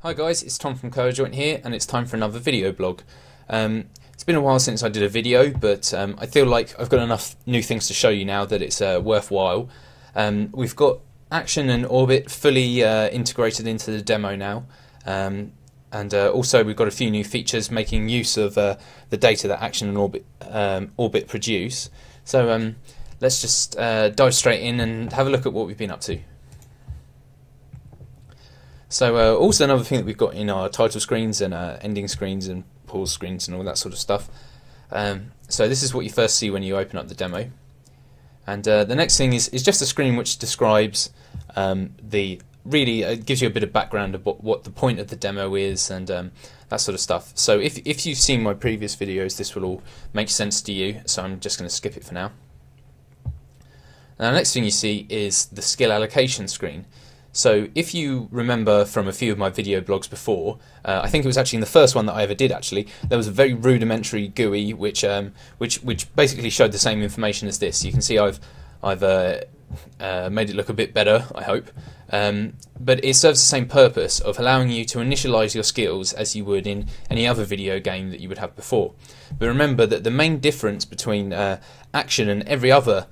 Hi guys, it's Tom from coAdjoint here, and it's time for another video blog. It's been a while since I did a video, but I feel like I've got enough new things to show you now that it's worthwhile. We've got Action and Orbit fully integrated into the demo now, and also we've got a few new features making use of the data that Action and Orbit produce. So let's just dive straight in and have a look at what we've been up to. So also another thing that we've got in our title screens and ending screens and pause screens and all that sort of stuff. So this is what you first see when you open up the demo. And the next thing is just a screen which describes gives you a bit of background of what the point of the demo is and that sort of stuff. So if you've seen my previous videos, this will all make sense to you, so I'm just going to skip it for now. Now the next thing you see is the skill allocation screen. So if you remember from a few of my video blogs before, I think it was actually in the first one that I ever did actually, there was a very rudimentary GUI which basically showed the same information as this. You can see I've made it look a bit better, I hope, but it serves the same purpose of allowing you to initialize your skills as you would in any other video game that you would have before. But remember that the main difference between Action and every other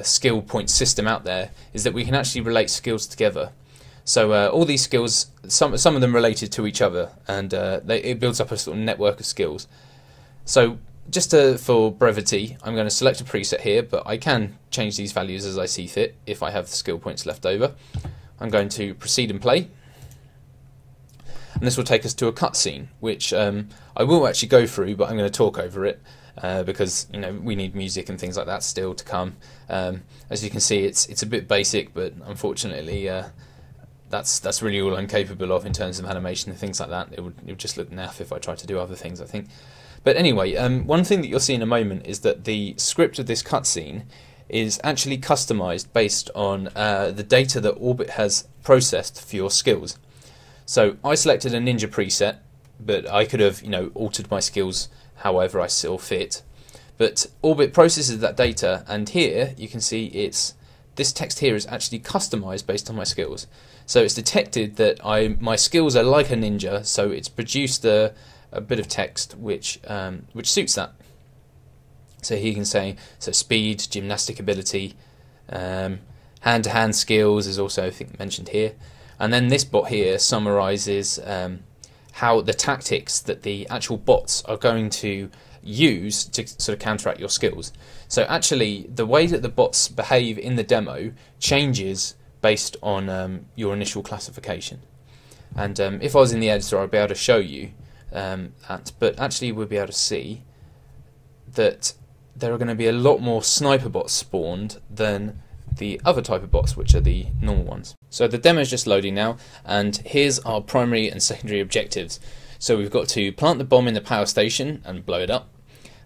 skill point system out there is that we can actually relate skills together. So all these skills, some of them related to each other, and it builds up a sort of network of skills. So just for brevity, I'm going to select a preset here, but I can change these values as I see fit if I have the skill points left over. I'm going to proceed and play, and this will take us to a cutscene, which I will actually go through, but I'm going to talk over it. Because we need music and things like that still to come. As you can see, it's a bit basic, but unfortunately that's really all I'm capable of in terms of animation and things like that. It would just look naff if I tried to do other things, I think. But anyway, one thing that you'll see in a moment is that the script of this cutscene is actually customized based on the data that Orbit has processed for your skills. So I selected a ninja preset, but I could have altered my skills however I still fit, but Orbit processes that data, and here you can see this text here is actually customized based on my skills. So it's detected that my skills are like a ninja, so it's produced a bit of text which suits that. So here you can say speed, gymnastic ability, hand-to-hand skills is also I think mentioned here, and then this bot here summarizes how the tactics that the actual bots are going to use to sort of counteract your skills. So actually the way that the bots behave in the demo changes based on your initial classification. And if I was in the editor I'd be able to show you that, but actually we'll be able to see that there are going to be a lot more sniper bots spawned than the other type of bots, which are the normal ones. So the demo is just loading now, and here's our primary and secondary objectives. So we've got to plant the bomb in the power station and blow it up,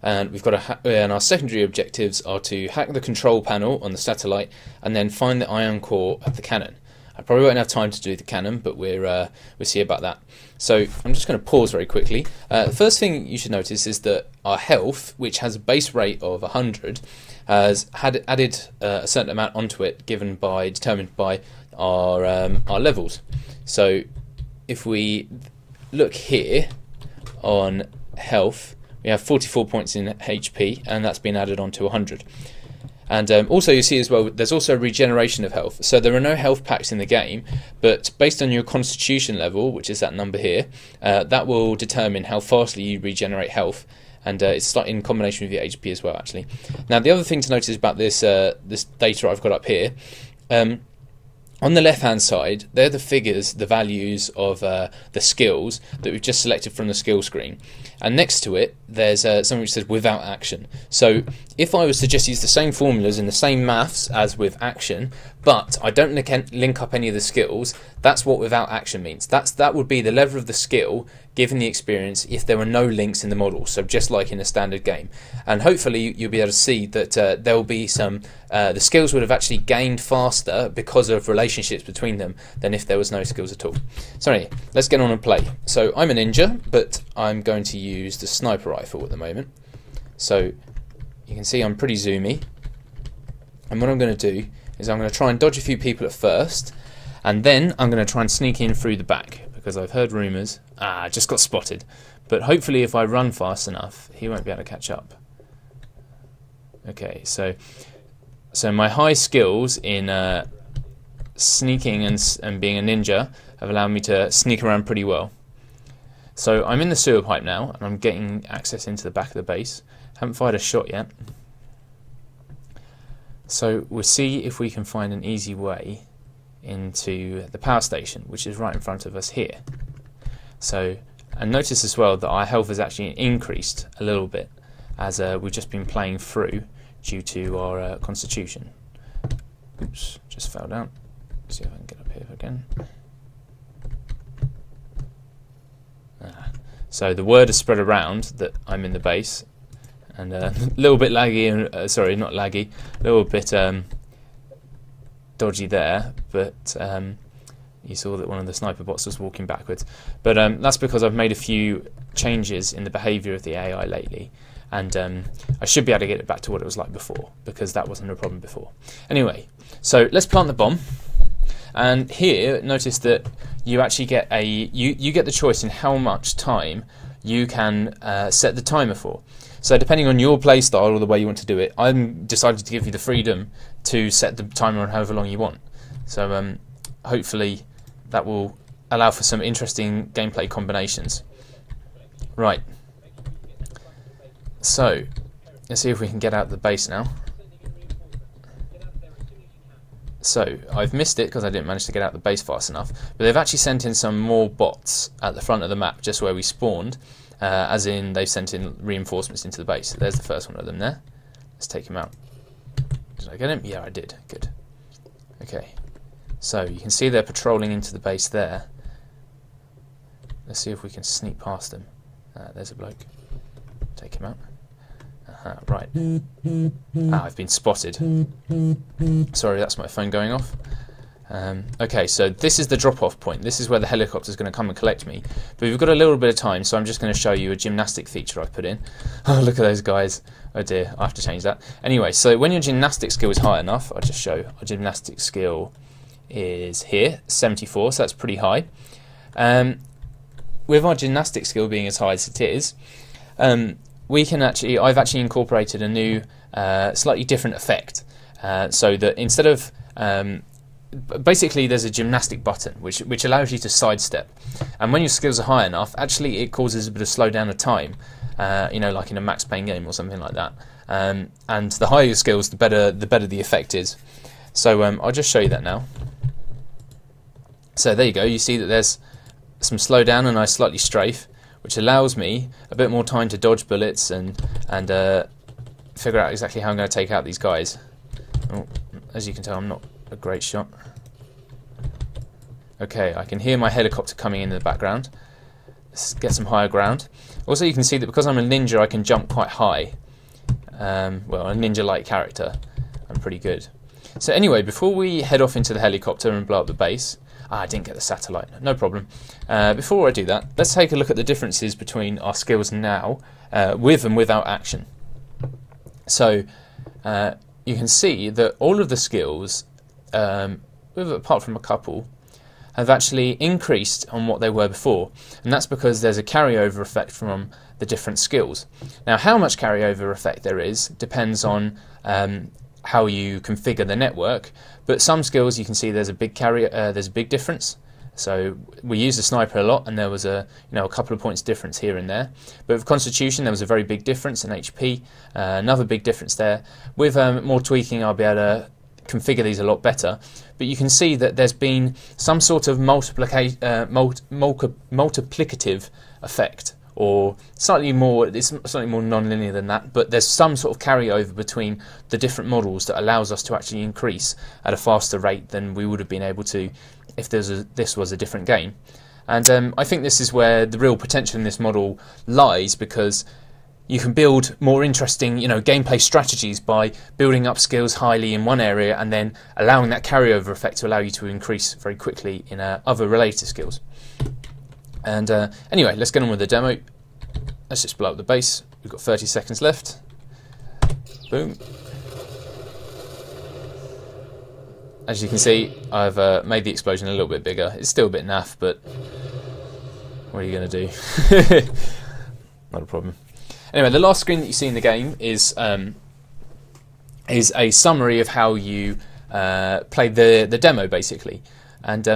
and we've got and our secondary objectives are to hack the control panel on the satellite and then find the ion core of the cannon. I probably won't have time to do the cannon, but we'll see about that. So I'm just going to pause very quickly. The first thing you should notice is that our health, which has a base rate of 100, has added a certain amount onto it, determined by our levels. So if we look here on health, we have 44 points in HP, and that's been added onto 100. And also you see as well, there's also regeneration of health. So there are no health packs in the game, but based on your constitution level, which is that number here, that will determine how fastly you regenerate health. And it's in combination with your HP as well, actually. Now the other thing to notice about this this data I've got up here, on the left-hand side, they're the figures, the values of the skills that we've just selected from the skill screen. And next to it, there's something which says without action. So if I was to just use the same formulas and the same maths as with action, but I don't link up any of the skills, that's what without action means. That would be the level of the skill given the experience if there were no links in the model, so just like in a standard game. And hopefully you'll be able to see that there will be the skills would have actually gained faster because of relationships between them than if there was no skills at all. So anyway, let's get on and play. So I'm a ninja, but I'm going to use the sniper rifle at the moment. So you can see I'm pretty zoomy, and what I'm going to do is I'm going to try and dodge a few people at first, And then I'm going to try and sneak in through the back, because I've heard rumours. I just got spotted. But hopefully if I run fast enough, he won't be able to catch up. Okay, so my high skills in sneaking and being a ninja have allowed me to sneak around pretty well. So I'm in the sewer pipe now, and I'm getting access into the back of the base. Haven't fired a shot yet. So we'll see if we can find an easy way into the power station, which is right in front of us here. So, and notice as well that our health has actually increased a little bit as we've just been playing through due to our constitution. Oops, just fell down. Let's see if I can get up here again. So the word has spread around that I'm in the base, and a little bit laggy, sorry, not laggy, a little bit dodgy there, but you saw that one of the sniper bots was walking backwards. But that's because I've made a few changes in the behaviour of the AI lately, and I should be able to get it back to what it was like before, because that wasn't a problem before. Anyway, so let's plant the bomb. And here, notice that you actually get you get the choice in how much time you can set the timer for. So depending on your play style or the way you want to do it, I'm decided to give you the freedom to set the timer on however long you want. So hopefully that will allow for some interesting gameplay combinations. Right. So let's see if we can get out of the base now. So I've missed it because I didn't manage to get out the base fast enough, but they've actually sent in some more bots at the front of the map, just where we spawned, as in they've sent in reinforcements into the base. There's the first one of them there. Let's take him out. Did I get him? Yeah, I did. Good. Okay, so you can see they're patrolling into the base there. Let's see if we can sneak past them. There's a bloke. Take him out. Right. I've been spotted. Sorry, that's my phone going off. Okay, so this is the drop-off point. This is where the helicopter is going to come and collect me. But we've got a little bit of time, so I'm just going to show you a gymnastic feature I've put in. Oh, look at those guys. Oh dear, I have to change that. Anyway, so when your gymnastic skill is high enough, I'll just show our gymnastic skill is here, 74, so that's pretty high. With our gymnastic skill being as high as it is, I've actually incorporated a new, slightly different effect, so that instead of basically there's a gymnastic button which allows you to sidestep, and when your skills are high enough, actually it causes a bit of slowdown of time, you know, like in a Max Payne game or something like that. And the higher your skills, the better the effect is. So I'll just show you that now. So there you go. You see that there's some slowdown and I slightly strafe, which allows me a bit more time to dodge bullets and figure out exactly how I'm going to take out these guys. Oh, as you can tell, I'm not a great shot. Okay, I can hear my helicopter coming in the background. Let's get some higher ground. Also, you can see that because I'm a ninja, I can jump quite high. Well, a ninja-like character. I'm pretty good. So anyway, before we head off into the helicopter and blow up the base... I didn't get the satellite, no problem. Before I do that, let's take a look at the differences between our skills now, with and without action. So you can see that all of the skills, apart from a couple, have actually increased on what they were before, and that's because there's a carryover effect from the different skills. Now, how much carryover effect there is depends on how you configure the network, but some skills you can see there's a big difference. So we used the sniper a lot, and there was a couple of points difference here and there. But with Constitution, there was a very big difference in HP. Another big difference there. With more tweaking, I'll be able to configure these a lot better. But you can see that there's been some sort of multiplicative effect, or it's slightly more non-linear than that, but there's some sort of carryover between the different models that allows us to actually increase at a faster rate than we would have been able to if this was a different game. And I think this is where the real potential in this model lies, because you can build more interesting, gameplay strategies by building up skills highly in one area and then allowing that carryover effect to allow you to increase very quickly in other related skills. And anyway, let's get on with the demo. Let's just blow up the base. We've got 30 seconds left. Boom. as you can see, I've made the explosion a little bit bigger. It's still a bit naff, but what are you going to do? Not a problem. Anyway, the last screen that you see in the game is a summary of how you played the demo, basically. And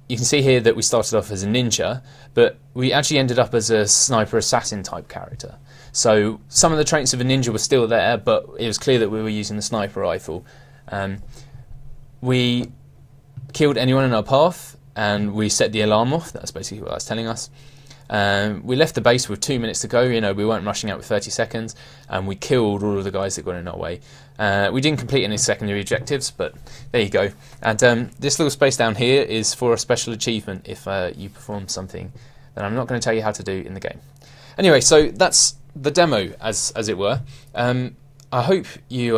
you can see here that we started off as a ninja, but we actually ended up as a sniper assassin type character. So some of the traits of a ninja were still there, but it was clear that we were using the sniper rifle. We killed anyone in our path, and we set the alarm off. That's basically what that's telling us. We left the base with 2 minutes to go. You know, we weren't rushing out with 30 seconds, and we killed all of the guys that got in our way. We didn't complete any secondary objectives, but there you go. And this little space down here is for a special achievement if you perform something that I'm not going to tell you how to do in the game. Anyway, so that's the demo, as it were. I hope you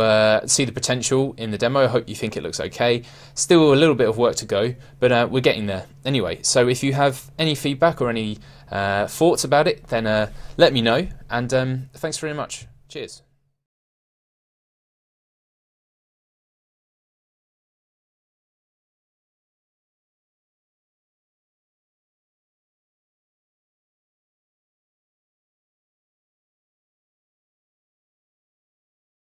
see the potential in the demo. I hope you think it looks okay. Still a little bit of work to go, but we're getting there. Anyway, so if you have any feedback or any thoughts about it, then let me know. And thanks very much. Cheers.